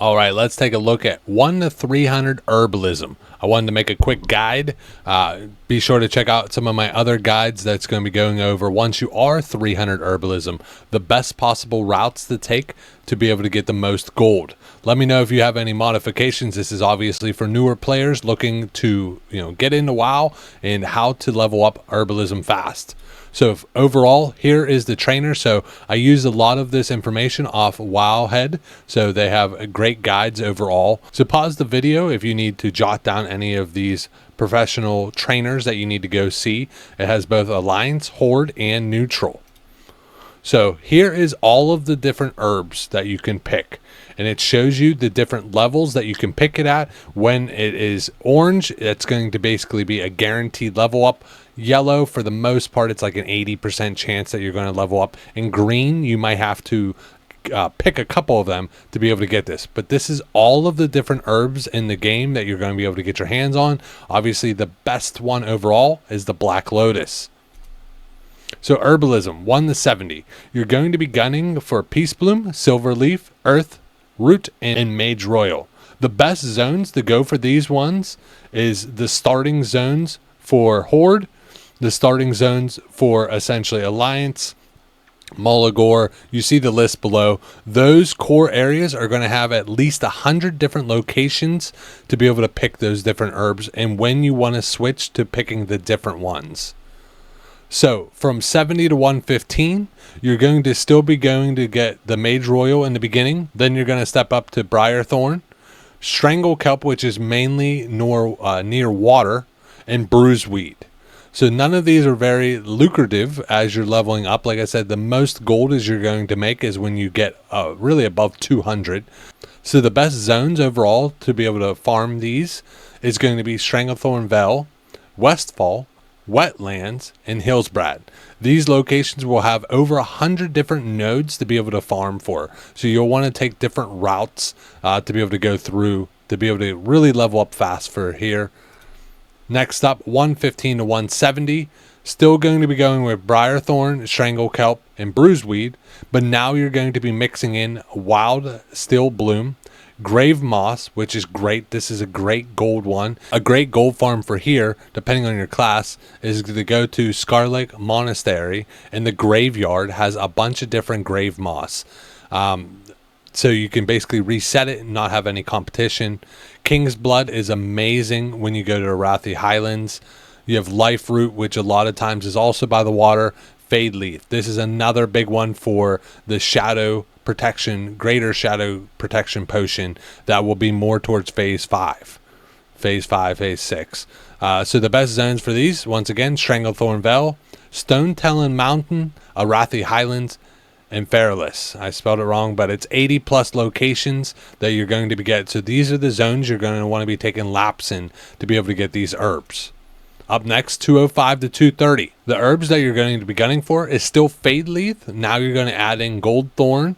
All right, let's take a look at 1 to 300 Herbalism. I wanted to make a quick guide. Be sure to check out some of my other guides that's going to be going over, once you are 300 Herbalism, the best possible routes to take to be able to get the most gold. Let me know if you have any modifications. This is obviously for newer players looking to get into WoW and how to level up Herbalism fast. So overall, here is the trainer. So I use a lot of this information off Wowhead. So they have great guides overall. So pause the video if you need to jot down any of these professional trainers that you need to go see. It has both Alliance, Horde, and Neutral. So here is all of the different herbs that you can pick. And it shows you the different levels that you can pick it at. When it is orange, it's going to basically be a guaranteed level up. Yellow, for the most part, it's like an 80% chance that you're going to level up. And green, you might have to pick a couple of them to be able to get this. But this is all of the different herbs in the game that you're going to be able to get your hands on. Obviously, the best one overall is the Black Lotus. So Herbalism, 1 to 70. You're going to be gunning for Peacebloom, Silverleaf, Earthroot, and Mage Royal. The best zones to go for these ones is the starting zones for Horde, the starting zones for essentially Alliance, Mulligore. You see the list below. Those core areas are going to have at least 100 different locations to be able to pick those different herbs and when you want to switch to picking the different ones. So from 70 to 115, you're going to still be going to get the Mage Royal in the beginning. Then you're going to step up to Briarthorn, Strangle Kelp, which is mainly near water, and Bruiseweed. So none of these are very lucrative as you're leveling up. Like I said, the most gold is you're going to make is when you get really above 200. So the best zones overall to be able to farm these is going to be Stranglethorn Vale, Westfall, Wetlands, and Hillsbrad. These locations will have over 100 different nodes to be able to farm for. So you'll want to take different routes to be able to go through to be able to really level up fast for here. Next up, 115 to 170. Still going to be going with Briarthorn, Strangle Kelp, and Bruiseweed, but now you're going to be mixing in Wild Steelbloom, Grave Moss, which is great. This is a great gold one. A great gold farm for here, depending on your class, is to go to Scarlet Monastery, and the graveyard has a bunch of different grave moss. So you can basically reset it and not have any competition. Kingsblood is amazing when you go to Arathi Highlands. You have Life Root, which a lot of times is also by the water. Fadeleaf. This is another big one for the shadow protection, greater shadow protection potion that will be more towards phase 5. Phase 5, phase 6. So the best zones for these, once again, Stranglethorn Vale, Stone Talon Mountain, Arathi Highlands, and Fairless. I spelled it wrong, but it's 80 plus locations that you're going to be getting. So these are the zones you're going to want to be taking laps in to be able to get these herbs. Up next, 205 to 230. The herbs that you're going to be gunning for is still Fadeleaf. Now you're going to add in Goldthorn.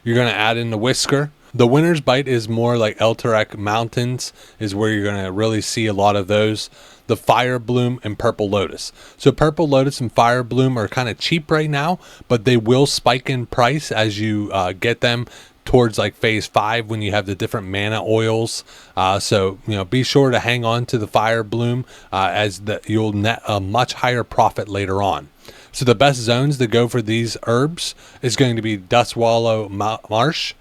You're going to add in the Whisker. The Winter's Bite is more like Elturek Mountains is where you're going to really see a lot of those. The Firebloom and Purple Lotus. So Purple Lotus and Firebloom are kind of cheap right now, but they will spike in price as you get them towards like phase 5 when you have the different mana oils. So be sure to hang on to the Firebloom as you'll net a much higher profit later on. So the best zones to go for these herbs is going to be Dustwallow Marsh,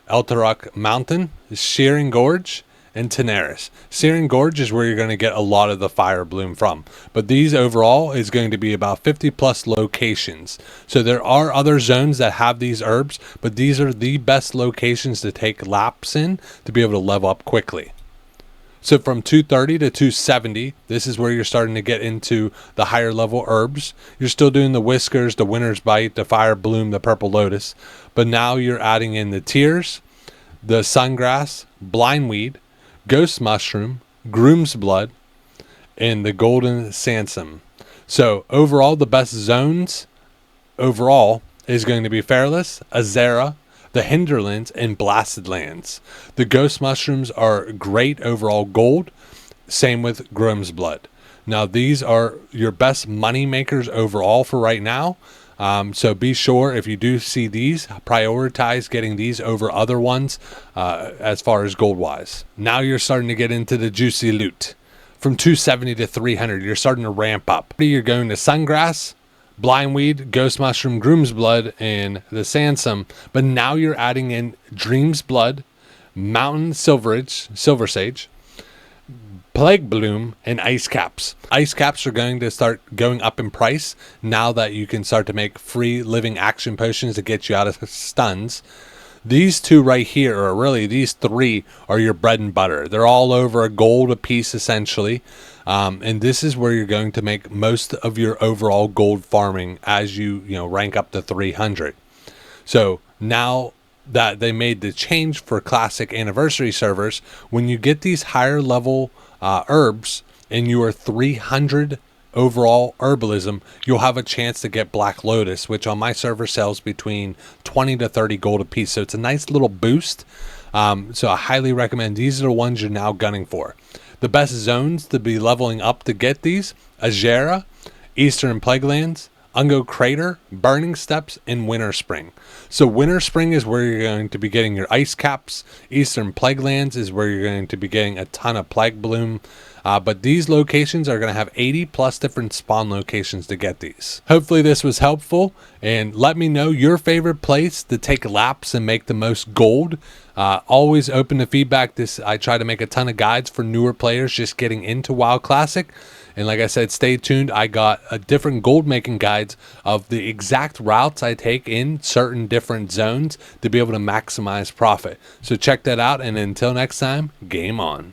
Elturek Mountain, Shearing Gorge, and Tenaris. Searing Gorge is where you're going to get a lot of the Firebloom from. But these overall is going to be about 50 plus locations. So there are other zones that have these herbs, but these are the best locations to take laps in to be able to level up quickly. So from 230 to 270, this is where you're starting to get into the higher level herbs. You're still doing the Whiskers, the Winter's Bite, the Firebloom, the Purple Lotus. But now you're adding in the Tears, the Sungrass, Blindweed, Ghost Mushroom, Gromsblood, and the Golden Sansom. So overall, the best zones overall is going to be Fairless, Azera, the Hinterlands, and Blasted Lands. The Ghost Mushrooms are great overall gold. Same with Gromsblood. Now these are your best money makers overall for right now. So be sure, if you do see these, prioritize getting these over other ones as far as gold wise. Now you're starting to get into the juicy loot. From 270 to 300, you're starting to ramp up. You're going to Sungrass, Blindweed, Ghost Mushroom, Gromsblood, and the Sandsome. But now you're adding in Dreamsblood, Mountain Silversage, Plaguebloom, and Icecaps. Icecaps are going to start going up in price now that you can start to make free living action potions to get you out of stuns. These two right here, or really these three, are your bread and butter. They're all over a gold a piece essentially. And this is where you're going to make most of your overall gold farming as you rank up to 300. So now that they made the change for classic anniversary servers, when you get these higher level herbs and you are 300 overall herbalism, you'll have a chance to get Black Lotus, which on my server sells between 20 to 30 gold a piece. So it's a nice little boost. So I highly recommend these are the ones you're now gunning for. The best zones to be leveling up to get these: Azera, Eastern Plaguelands, Ungo Crater, Burning Steppes, and Winter Spring. So Winter Spring is where you're going to be getting your ice caps. Eastern Plaguelands is where you're going to be getting a ton of Plaguebloom. But these locations are going to have 80 plus different spawn locations to get these. Hopefully this was helpful, and let me know your favorite place to take laps and make the most gold. Always open to feedback. I try to make a ton of guides for newer players just getting into WoW Classic. And like I said, stay tuned. I got a different gold making guides of the exact routes I take in certain different zones to be able to maximize profit. So check that out, and until next time, game on.